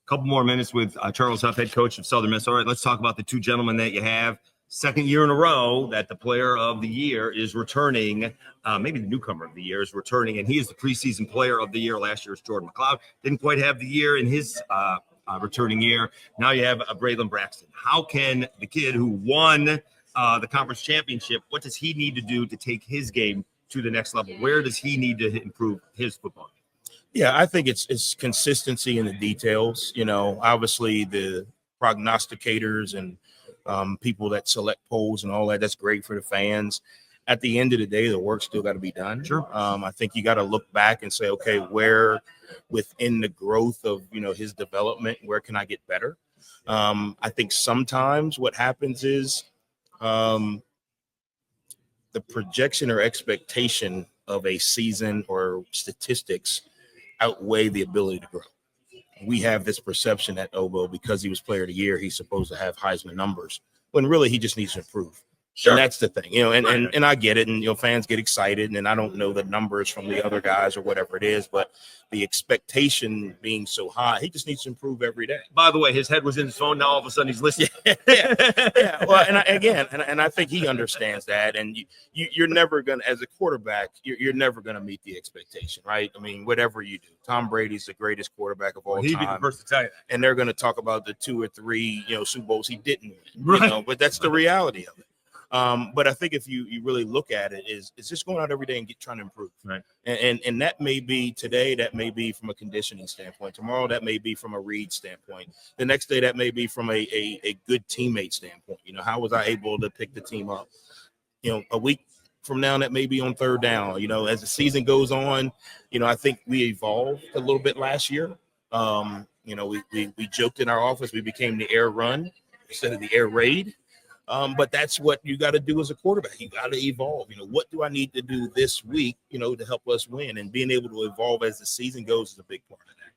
couple more minutes with Charles Huff, head coach of Southern Miss. All right, let's talk about the two gentlemen that you have. Second year in a row that the player of the year is returning. Maybe the newcomer of the year is returning, and he is the preseason player of the year. Last year was Jordan McLeod. Didn't quite have the year in his returning year. Now you have Braylon Braxton. How can the kid who won the conference championship, what does he need to do to take his game to the next level? Where does he need to improve his football game? Yeah, I think it's consistency in the details. Obviously the prognosticators and people that select polls and all that, that's great for the fans. At the end of the day, the work's still got to be done. Sure. I think you got to look back and say, okay, where within the growth of, his development, where can I get better? I think sometimes what happens is the projection or expectation of a season or statistics outweigh the ability to grow. We have this perception that, because he was player of the year, he's supposed to have Heisman numbers, when really he just needs to improve. Sure. And that's the thing, and I get it. And, fans get excited, and I don't know the numbers from the other guys or whatever it is, but the expectation being so high, he just needs to improve every day. By the way, his head was in his phone. Now all of a sudden he's listening. Yeah. Well, and I think he understands that. And you're never going to, as a quarterback, you're never going to meet the expectation, right? I mean, whatever you do, Tom Brady's the greatest quarterback of all time. He'd be the first to tell you that. And they're going to talk about the 2 or 3, Super Bowls he didn't win. Right. But that's the reality of it. But I think if you really look at it, it's just going out every day and trying to improve. Right. And that may be today, that may be from a conditioning standpoint. Tomorrow, that may be from a read standpoint. The next day, that may be from a good teammate standpoint. How was I able to pick the team up? A week from now, that may be on third down. As the season goes on, I think we evolved a little bit last year. We joked in our office, we became the air run instead of the air raid. But that's what you got to do as a quarterback. You got to evolve. What do I need to do this week, to help us win? And being able to evolve as the season goes is a big part of that.